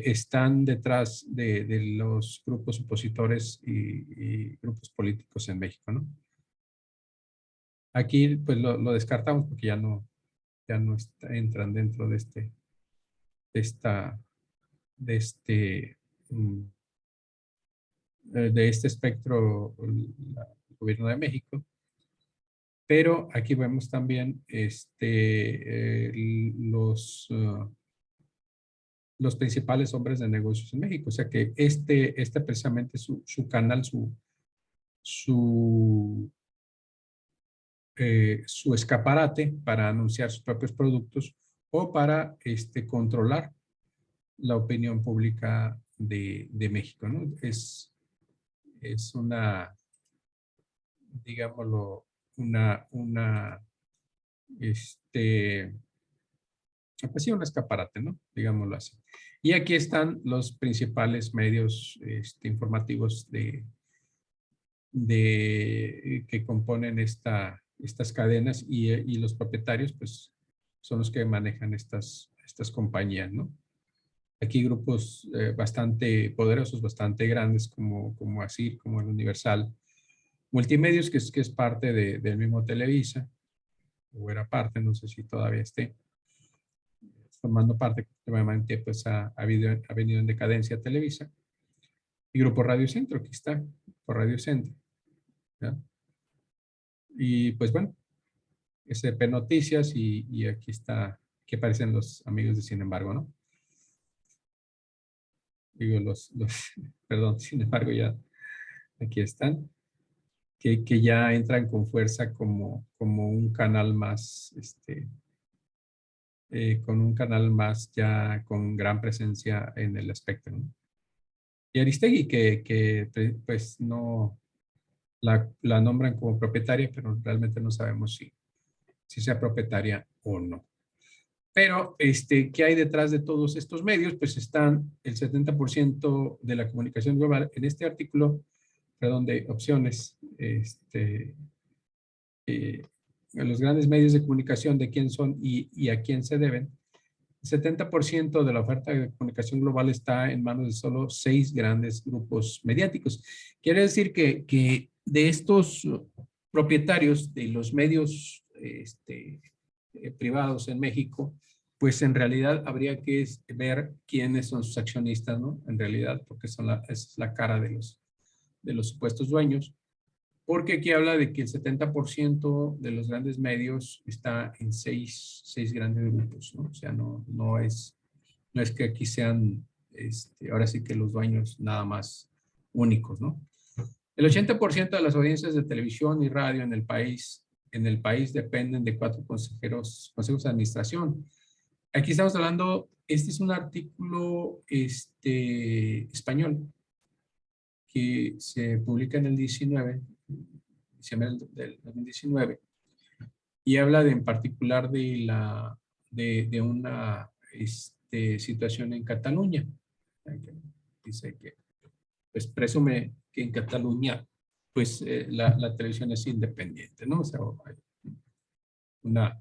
están detrás de los grupos opositores y grupos políticos en México, ¿no? Aquí pues lo descartamos porque ya no entran dentro de esta, de este, mm, de este espectro el gobierno de México. Pero aquí vemos también los principales hombres de negocios en México. O sea que precisamente su canal, su escaparate para anunciar sus propios productos o para controlar la opinión pública de México, ¿no? Es una, digámoslo, este, pues sí, un escaparate, ¿no? Digámoslo así. Y aquí están los principales medios informativos que componen estas cadenas y los propietarios, pues, son los que manejan estas compañías, ¿no? Aquí grupos bastante poderosos, bastante grandes, como ASIR, como el Universal. Multimedios, que es parte del mismo Televisa, o era parte, no sé si todavía esté, formando parte, obviamente, pues ha venido en decadencia Televisa. Y Grupo Radio Centro, aquí está, por Radio Centro. ¿Ya? Y pues bueno, SP Noticias y aquí está, aquí aparecen los amigos de Sin embargo, ¿no? Digo, perdón, sin embargo, ya aquí están, que ya entran con fuerza como un canal más, con un canal más ya con gran presencia en el espectro, ¿no? Y Aristegui, pues no la nombran como propietaria, pero realmente no sabemos si sea propietaria o no. Pero, ¿qué hay detrás de todos estos medios? Pues están el 70% de la comunicación global. En este artículo, perdón, de opciones, los grandes medios de comunicación, de quién son y a quién se deben. El 70% de la oferta de comunicación global está en manos de solo 6 grandes grupos mediáticos. Quiere decir que de estos propietarios de los medios privados en México, pues en realidad habría que ver quiénes son sus accionistas, ¿no? En realidad, porque esa es la cara de los supuestos dueños. porque aquí habla de que el 70% de los grandes medios está en seis grandes grupos, ¿no? O sea, no es que aquí sean, ahora sí que los dueños nada más únicos, ¿no? El 80% de las audiencias de televisión y radio en el país dependen de 4 consejos de administración. Aquí estamos hablando, este es un artículo español que se publica en el 19, diciembre del 2019, y habla en particular de una situación en Cataluña. Dice que pues presume que en Cataluña pues la televisión es independiente, ¿no? O sea, hay una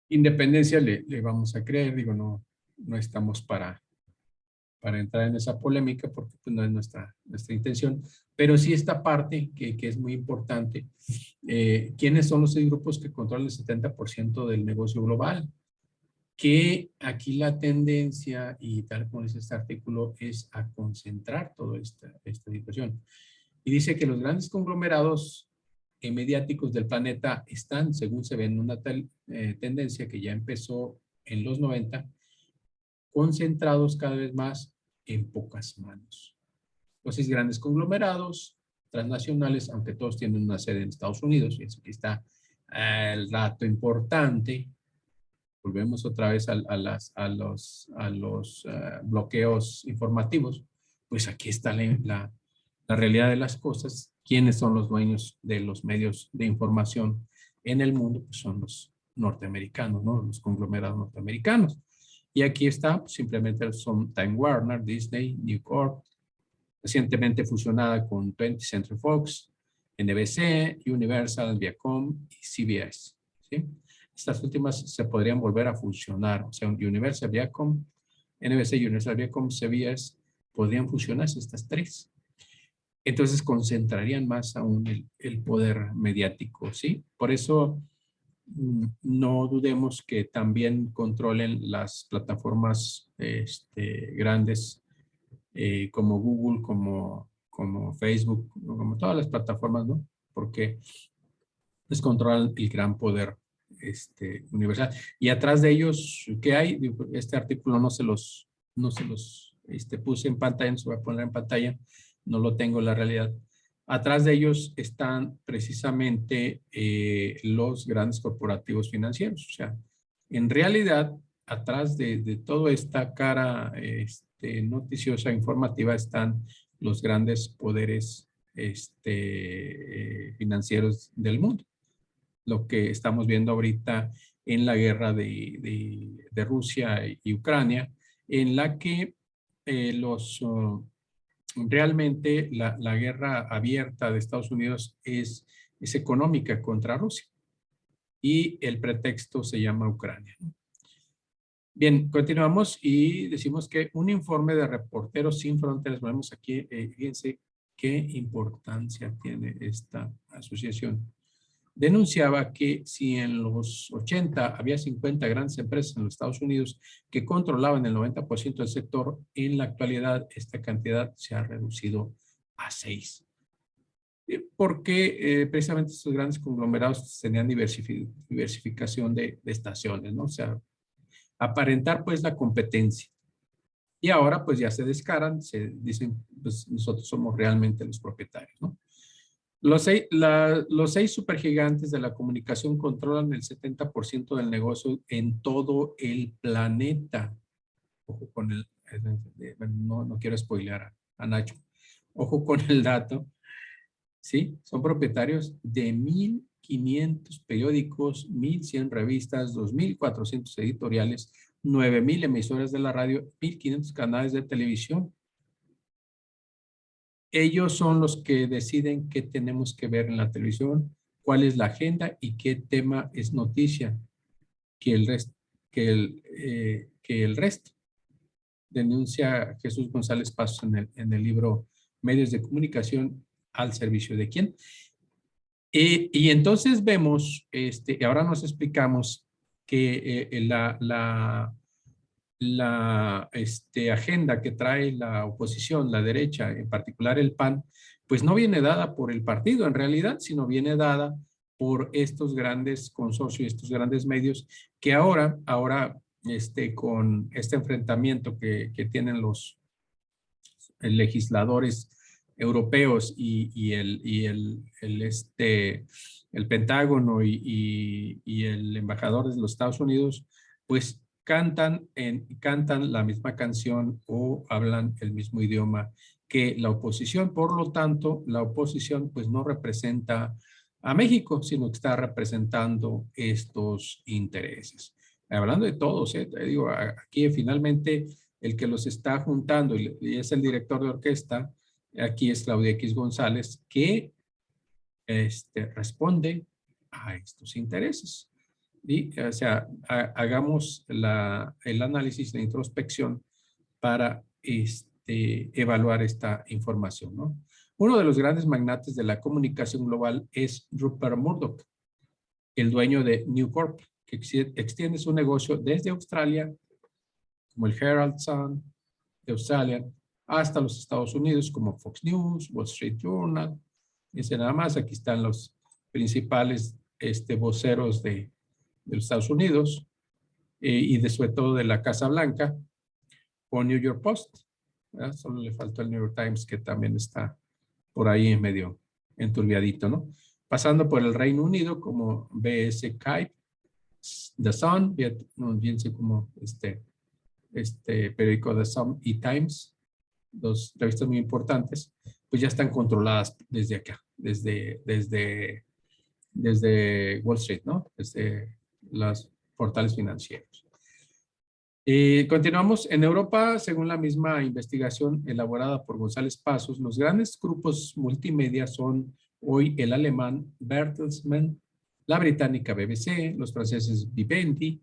independencia le vamos a creer, digo, no estamos para entrar en esa polémica porque pues, no es nuestra intención, pero sí esta parte que es muy importante. ¿Quiénes son los 6 grupos que controlan el 70% del negocio global? Que aquí la tendencia, y tal como dice este artículo, es a concentrar toda esta situación. Y dice que los grandes conglomerados mediáticos del planeta están, según se ve en una tendencia que ya empezó en los 90, concentrados cada vez más en pocas manos. Los 6 grandes conglomerados transnacionales, aunque todos tienen una sede en Estados Unidos, y aquí está el dato importante. Volvemos otra vez a los bloqueos informativos. Pues aquí está la realidad de las cosas. ¿Quiénes son los dueños de los medios de información en el mundo? Pues son los norteamericanos, ¿no? Los conglomerados norteamericanos. Y aquí está, pues simplemente son Time Warner, Disney, News Corp, recientemente fusionada con 20th Century Fox, NBC, Universal, Viacom y CBS. ¿Sí? Estas últimas se podrían volver a fusionar, o sea, Universal, Viacom, NBC, Universal, Viacom, CBS, podrían fusionarse estas 3. Entonces concentrarían más aún el poder mediático, ¿sí? Por eso no dudemos que también controlen las plataformas grandes como Google, como Facebook, como todas las plataformas, ¿no? Porque les controlan el gran poder universal. Y atrás de ellos, ¿qué hay? Este artículo no se los puse en pantalla, no se va a poner en pantalla, no lo tengo en la realidad. Atrás de ellos están precisamente los grandes corporativos financieros. O sea, en realidad, atrás de toda esta cara noticiosa, informativa, están los grandes poderes financieros del mundo. Lo que estamos viendo ahorita en la guerra de Rusia y Ucrania, en la que realmente la guerra abierta de Estados Unidos es económica contra Rusia y el pretexto se llama Ucrania. Bien, continuamos y decimos que un informe de Reporteros Sin Fronteras, vemos aquí, fíjense qué importancia tiene esta asociación. Denunciaba que si en los 80 había 50 grandes empresas en los Estados Unidos que controlaban el 90% del sector, en la actualidad esta cantidad se ha reducido a 6. Porque precisamente estos grandes conglomerados tenían diversificación de estaciones, ¿no? O sea, aparentar pues la competencia. Y ahora pues ya se descaran, se dicen, pues nosotros somos realmente los propietarios, ¿no? Los 6 supergigantes de la comunicación controlan el 70% del negocio en todo el planeta. Ojo con no quiero spoilear a Nacho. Ojo con el dato. ¿Sí? Son propietarios de 1,500 periódicos, 1,100 revistas, 2,400 editoriales, 9,000 emisoras de la radio, 1,500 canales de televisión. Ellos son los que deciden qué tenemos que ver en la televisión, cuál es la agenda y qué tema es noticia, que el resto. Denuncia Jesús González Pasos en el libro Medios de Comunicación al servicio de quién. Y entonces vemos, ahora nos explicamos que la agenda que trae la oposición, la derecha, en particular el PAN, pues no viene dada por el partido en realidad, sino viene dada por estos grandes consorcios, estos grandes medios que ahora con este enfrentamiento que tienen los legisladores europeos el Pentágono y el embajador de los Estados Unidos, pues cantan la misma canción o hablan el mismo idioma que la oposición. Por lo tanto, la oposición pues no representa a México, sino que está representando estos intereses. Hablando de todos, te digo, aquí finalmente el que los está juntando y es el director de orquesta, aquí es Claudia X González, que responde a estos intereses. Y, o sea, hagamos el análisis de introspección para evaluar esta información, ¿no? Uno de los grandes magnates de la comunicación global es Rupert Murdoch, el dueño de News Corp, que extiende su negocio desde Australia, como el Herald Sun de Australia, hasta los Estados Unidos, como Fox News, Wall Street Journal. Dice nada más, aquí están los principales voceros de los Estados Unidos y sobre todo de la Casa Blanca, o New York Post. ¿Verdad? Solo le faltó el New York Times, que también está por ahí en medio enturbiadito, ¿no? Pasando por el Reino Unido, como BS Skype, The Sun, bien sé como periódico The Sun y Times, dos revistas muy importantes, pues ya están controladas desde acá, desde Wall Street, ¿no? Desde los portales financieros. Continuamos. En Europa, según la misma investigación elaborada por González Pasos, los grandes grupos multimedia son hoy el alemán Bertelsmann, la británica BBC, los franceses Vivendi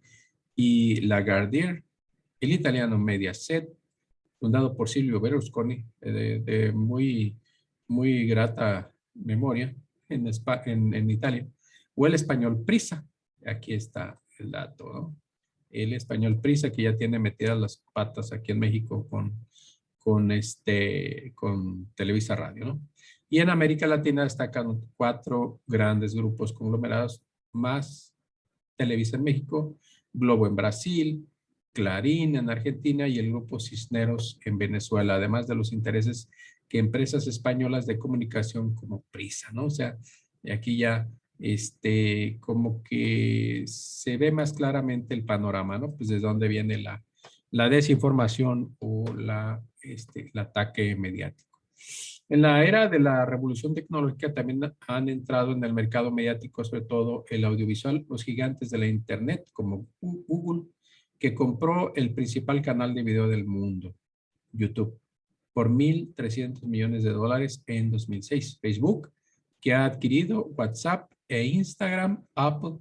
y Lagardère, el italiano Mediaset, fundado por Silvio Berlusconi, de muy grata memoria en Italia, o el español Prisa. Aquí está el dato, ¿no? El español Prisa, que ya tiene metidas las patas aquí en México con Televisa Radio, ¿no? Y en América Latina destacan 4 grandes grupos conglomerados más: Televisa en México, Globo en Brasil, Clarín en Argentina y el grupo Cisneros en Venezuela, además de los intereses que empresas españolas de comunicación como Prisa, ¿no? O sea, aquí ya como que se ve más claramente el panorama, ¿no? Pues de dónde viene la desinformación o el ataque mediático. En la era de la revolución tecnológica también han entrado en el mercado mediático, sobre todo el audiovisual, los gigantes de la Internet como Google, que compró el principal canal de video del mundo, YouTube, por $1.300 millones en 2006. Facebook, que ha adquirido WhatsApp e Instagram, Apple,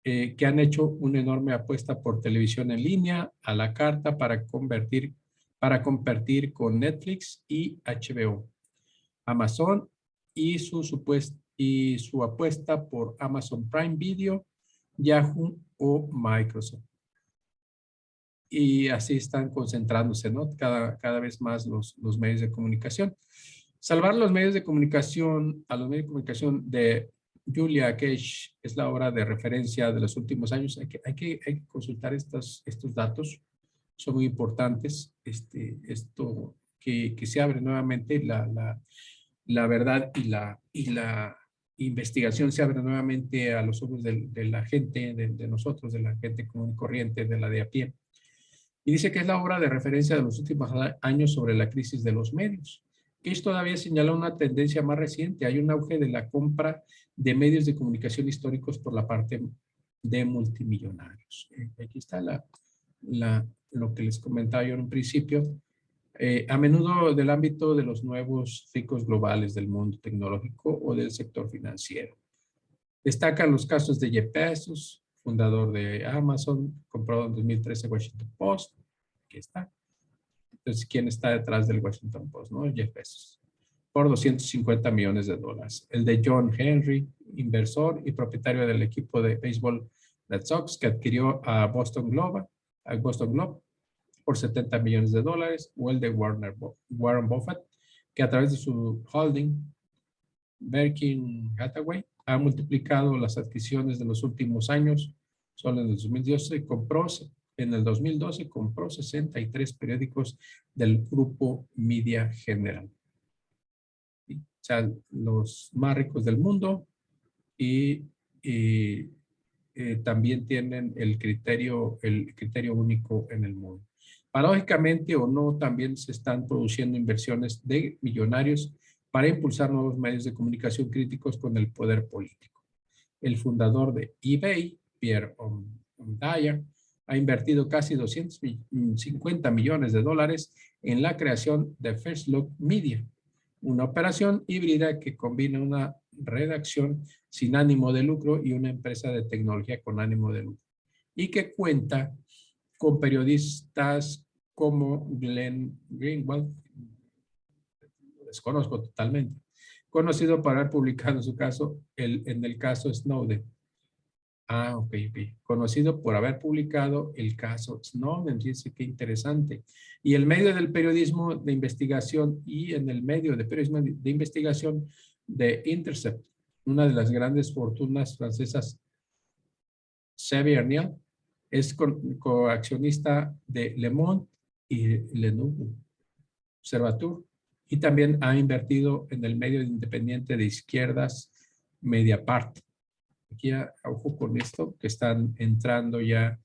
que han hecho una enorme apuesta por televisión en línea a la carta para competir con Netflix y HBO. Amazon y su apuesta por Amazon Prime Video, Yahoo o Microsoft. Y así están concentrándose, ¿no? Cada vez más los medios de comunicación. Salvar los medios de comunicación, a los medios de comunicación de Julia Cage es la obra de referencia de los últimos años. Hay que consultar estos datos, son muy importantes. Esto que se abre nuevamente la verdad y la investigación se abre nuevamente a los ojos de la gente, de nosotros, de la gente común y corriente, de la de a pie. Y dice que es la obra de referencia de los últimos años sobre la crisis de los medios. Cage todavía señala una tendencia más reciente. Hay un auge de la compra de medios de comunicación históricos por la parte de multimillonarios. Aquí está lo que les comentaba yo en un principio. A menudo del ámbito de los nuevos ricos globales del mundo tecnológico o del sector financiero. Destacan los casos de Jeff Bezos, fundador de Amazon, comprado en 2013 Washington Post. Aquí está. Entonces, ¿quién está detrás del Washington Post? ¿No? Jeff Bezos. Por $250 millones. El de John Henry, inversor y propietario del equipo de béisbol Red Sox, que adquirió a Boston Globe por $70 millones. O el de Warren Buffett, que a través de su holding, Berkshire Hathaway, ha multiplicado las adquisiciones de los últimos años. Solo en el 2012 compró 63 periódicos del grupo Media General. O sea, los más ricos del mundo y también tienen el criterio único en el mundo. Paradójicamente o no, también se están produciendo inversiones de millonarios para impulsar nuevos medios de comunicación críticos con el poder político. El fundador de eBay, Pierre Omidyar, ha invertido casi 250 millones de dólares en la creación de First Look Media, una operación híbrida que combina una redacción sin ánimo de lucro y una empresa de tecnología con ánimo de lucro, y que cuenta con periodistas como Glenn Greenwald, lo desconozco totalmente, conocido por haber publicado en su caso, en el caso Snowden. Ok. Conocido por haber publicado el caso Snowden. Fíjense qué interesante. Y el medio del periodismo de investigación y en el medio de periodismo de investigación de Intercept, una de las grandes fortunas francesas, Xavier Niel, es coaccionista de Le Monde y Le Nouveau Observateur, y también ha invertido en el medio independiente de izquierdas Mediapart. Aquí ojo con esto, que están entrando ya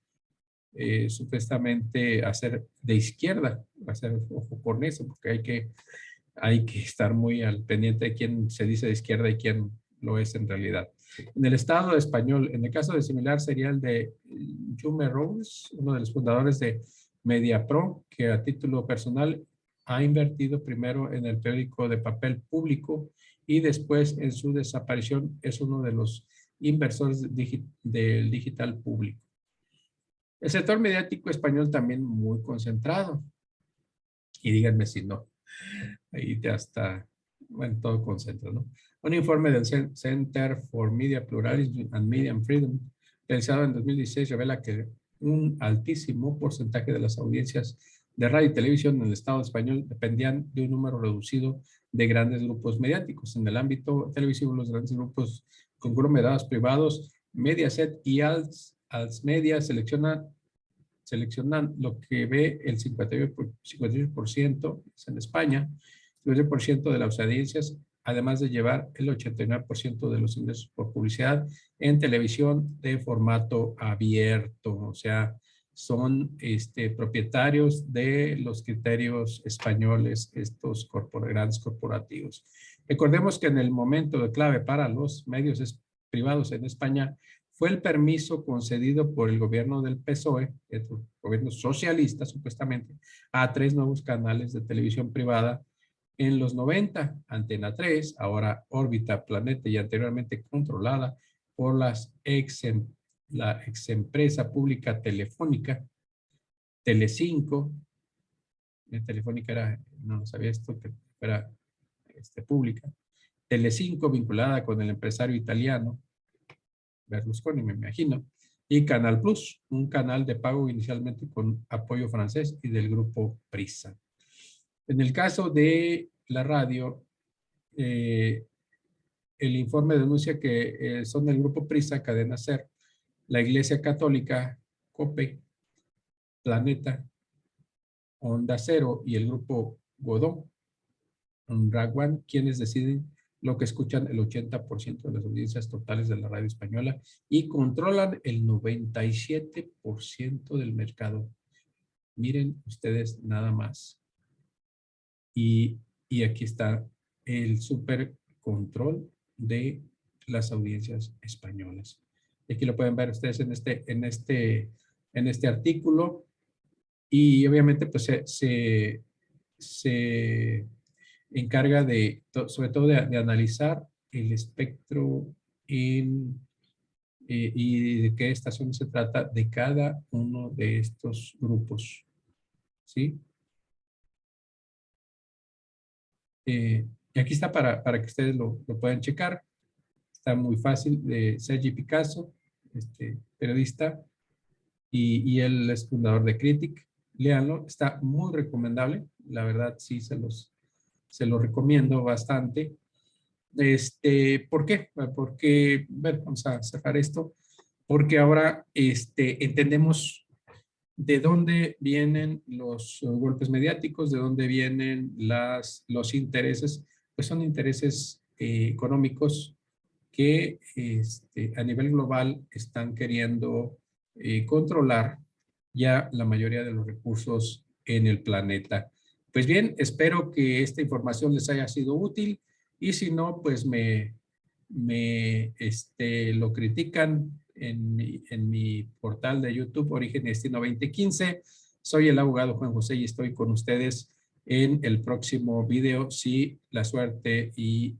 supuestamente a ser de izquierda, a hacer ojo con eso, porque hay que estar muy al pendiente de quién se dice de izquierda y quién lo es en realidad. En el Estado español, en el caso de similar sería el de Jume Robles, uno de los fundadores de Mediapro, que a título personal ha invertido primero en el periódico de papel público y después en su desaparición es uno de los inversores del digital público. El sector mediático español también muy concentrado. Y díganme si no. Ahí ya está, bueno, todo concentra, ¿no? Un informe del Center for Media Pluralism and Media Freedom, realizado en 2016, revela que un altísimo porcentaje de las audiencias de radio y televisión en el Estado español dependían de un número reducido de grandes grupos mediáticos. En el ámbito televisivo, los grandes grupos conglomerados privados, Mediaset y Als Media seleccionan lo que ve el 58% en España, el 58% de las audiencias, además de llevar el 89% de los ingresos por publicidad en televisión de formato abierto. O sea, son propietarios de los criterios españoles, estos grandes corporativos. Recordemos que en el momento de clave para los medios privados en España fue el permiso concedido por el gobierno del PSOE, el gobierno socialista supuestamente, a 3 nuevos canales de televisión privada en los 90, Antena 3, ahora Órbita, Planeta y anteriormente controlada por la exempresa pública Telefónica, Telecinco. Telefónica era, no sabía esto, que era pública. Telecinco vinculada con el empresario italiano Berlusconi, me imagino, y Canal Plus, un canal de pago inicialmente con apoyo francés y del grupo Prisa. En el caso de la radio, el informe denuncia que son del grupo Prisa, Cadena Ser, la Iglesia Católica, COPE, Planeta, Onda Cero y el grupo Godó, Raguán, quienes deciden lo que escuchan el 80% de las audiencias totales de la radio española y controlan el 97% del mercado. Miren ustedes nada más. Y aquí está el super control de las audiencias españolas. Aquí lo pueden ver ustedes en este artículo. Y obviamente pues se encarga sobre todo de analizar el espectro y de qué estación se trata de cada uno de estos grupos, ¿sí? Y aquí está para que ustedes lo puedan checar. Está muy fácil, de Sergi Picasso, periodista, y él es fundador de Critic. Léanlo, está muy recomendable. La verdad, sí, se los se lo recomiendo bastante. ¿Por qué? Porque, bueno, vamos a cerrar esto, porque ahora entendemos de dónde vienen los golpes mediáticos, de dónde vienen los intereses, pues son intereses económicos que a nivel global están queriendo controlar ya la mayoría de los recursos en el planeta. Pues bien, espero que esta información les haya sido útil y si no, pues lo critican en mi portal de YouTube, Origen y Destino 2015. Soy el abogado Juan José y estoy con ustedes en el próximo video, si la suerte y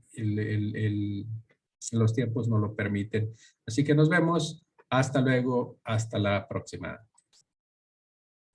los tiempos nos lo permiten. Así que nos vemos. Hasta luego. Hasta la próxima.